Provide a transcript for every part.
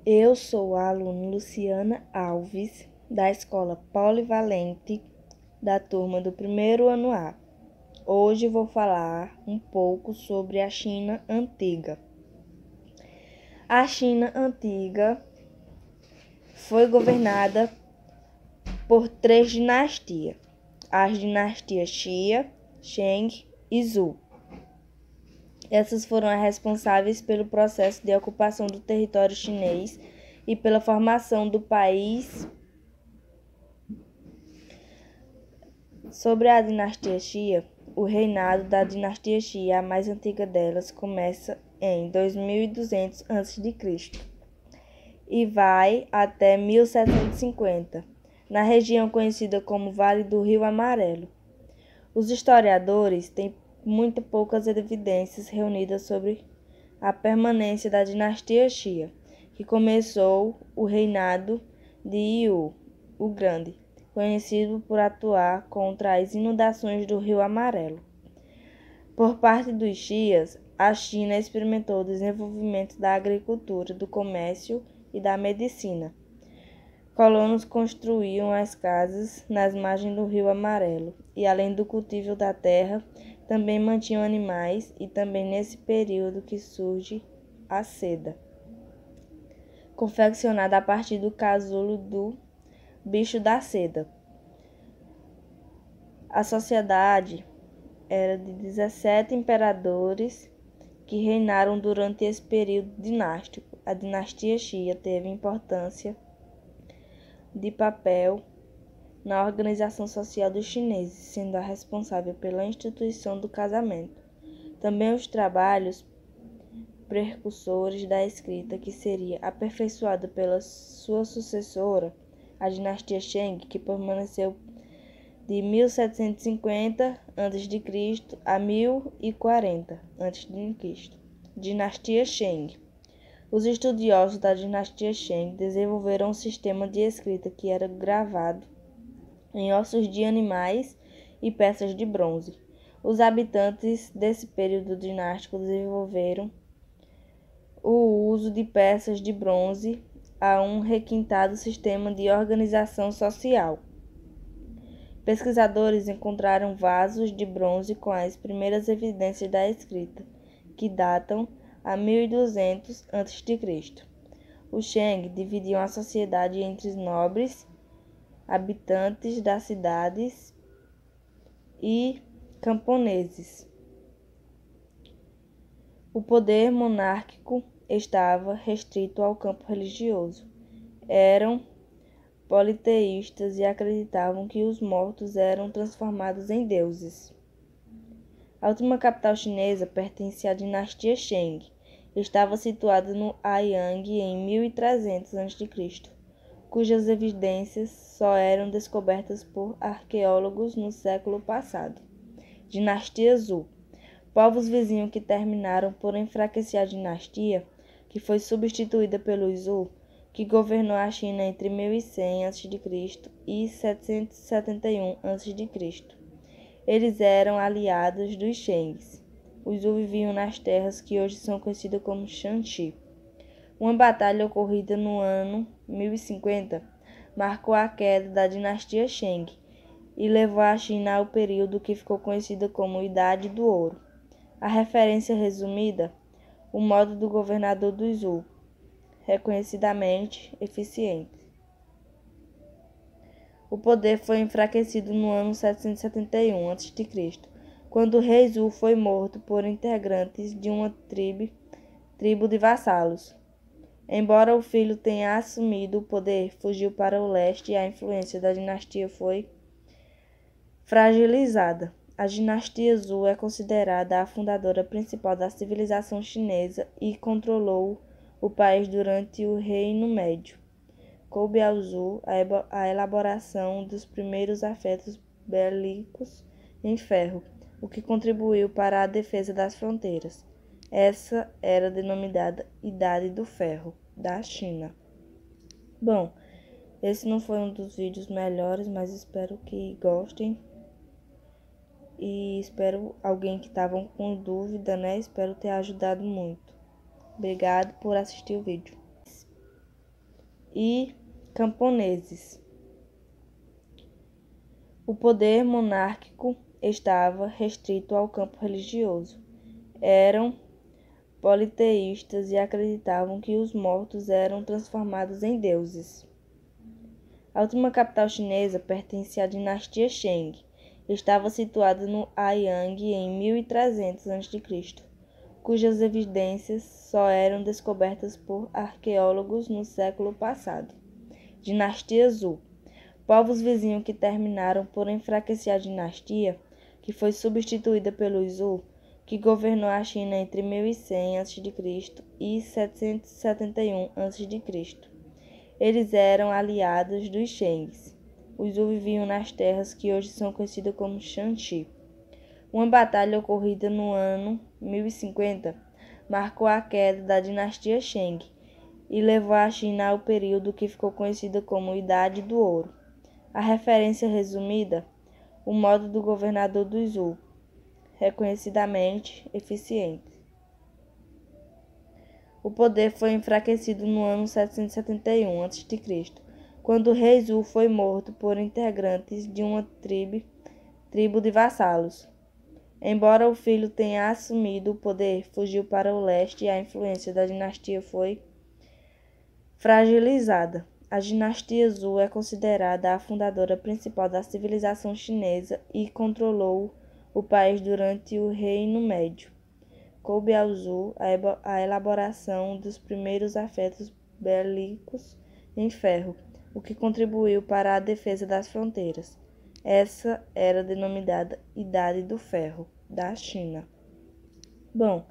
Eu sou a aluna Luciana Alves, da Escola Polivalente, da turma do primeiro ano A. Hoje vou falar um pouco sobre a China Antiga. A China Antiga foi governada por 3 dinastias: as dinastias Xia, Shang e Zhou. Essas foram as responsáveis pelo processo de ocupação do território chinês e pela formação do país. Sobre a dinastia Xia, o reinado da dinastia Xia, a mais antiga delas, começa em 2200 a.C. e vai até 1750, na região conhecida como Vale do Rio Amarelo. Os historiadores têm muito poucas evidências reunidas sobre a permanência da dinastia Xia, que começou o reinado de Yu, o Grande, conhecido por atuar contra as inundações do Rio Amarelo. Por parte dos Xias, a China experimentou o desenvolvimento da agricultura, do comércio e da medicina. Colonos construíam as casas nas margens do Rio Amarelo e, além do cultivo da terra, também mantinham animais, e também nesse período que surge a seda, confeccionada a partir do casulo do bicho da seda. A sociedade era de 17 imperadores que reinaram durante esse período dinástico. A dinastia Xia teve importância de papel na organização social dos chineses, sendo a responsável pela instituição do casamento. Também os trabalhos precursores da escrita, que seria aperfeiçoada pela sua sucessora, a dinastia Shang, que permaneceu de 1750 a.C. a 1040 a.C. Dinastia Shang. Os estudiosos da dinastia Shang desenvolveram um sistema de escrita que era gravado em ossos de animais e peças de bronze. Os habitantes desse período dinástico desenvolveram o uso de peças de bronze a um requintado sistema de organização social. Pesquisadores encontraram vasos de bronze com as primeiras evidências da escrita, que datam a 1200 a.C. Os Shang dividiam a sociedade entre os nobres, habitantes das cidades e camponeses. O poder monárquico estava restrito ao campo religioso. Eram politeístas e acreditavam que os mortos eram transformados em deuses. A última capital chinesa pertencia à dinastia Shang. Estava situada no Anyang em 1300 a.C., cujas evidências só eram descobertas por arqueólogos no século passado. Dinastia Zhou. Povos vizinhos que terminaram por enfraquecer a dinastia, que foi substituída pelos Zhou, que governou a China entre 1100 a.C. e 771 a.C. Eles eram aliados dos Shangs. Os Zhou viviam nas terras que hoje são conhecidas como Shanxi. Uma batalha ocorrida no ano 1050 marcou a queda da dinastia Shang e levou a China ao período que ficou conhecido como Idade do Ouro. A referência resumida: o modo do governador dos Zhou, reconhecidamente eficiente. O poder foi enfraquecido no ano 771 a.C., quando o rei Zhou foi morto por integrantes de uma tribo de vassalos. Embora o filho tenha assumido o poder, fugiu para o leste e a influência da dinastia foi fragilizada. A dinastia Zhou é considerada a fundadora principal da civilização chinesa e controlou o país durante o Reino Médio. Coube ao Zhou a elaboração dos primeiros afetos bélicos em ferro, o que contribuiu para a defesa das fronteiras. Essa era denominada Idade do Ferro da China. Bom, esse não foi um dos vídeos melhores, mas espero que gostem. E espero alguém que estava com dúvida, né? Espero ter ajudado muito. Obrigado por assistir o vídeo. e camponeses. O poder monárquico estava restrito ao campo religioso. Eram politeístas e acreditavam que os mortos eram transformados em deuses. A última capital chinesa pertencia à dinastia Shang. Estava situada no Anyang em 1300 a.C., cujas evidências só eram descobertas por arqueólogos no século passado. Dinastia Zhou. Povos vizinhos que terminaram por enfraquecer a dinastia, que foi substituída pelo Zhou, que governou a China entre 1100 a.C. e 771 a.C. Eles eram aliados dos Shangs. Os Zhou viviam nas terras que hoje são conhecidas como Shanxi. Uma batalha ocorrida no ano 1050 marcou a queda da dinastia Shang e levou a China ao período que ficou conhecido como Idade do Ouro. A referência resumida, o modo do governador dos Zhou, reconhecidamente eficiente. O poder foi enfraquecido no ano 771 a.C., quando o rei Zhou foi morto por integrantes de uma tribo de vassalos. Embora o filho tenha assumido o poder, fugiu para o leste e a influência da dinastia foi fragilizada. A dinastia Zhou é considerada a fundadora principal da civilização chinesa e controlou o país durante o Reino Médio. Coube ao Zhou a elaboração dos primeiros afetos bélicos em ferro, o que contribuiu para a defesa das fronteiras. Essa era denominada Idade do Ferro da China. Bom,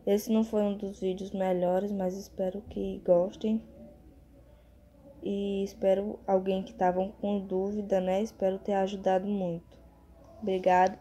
esse não foi um dos vídeos melhores, mas espero que gostem. E espero alguém que estava com dúvida, né? Espero ter ajudado muito. Obrigado.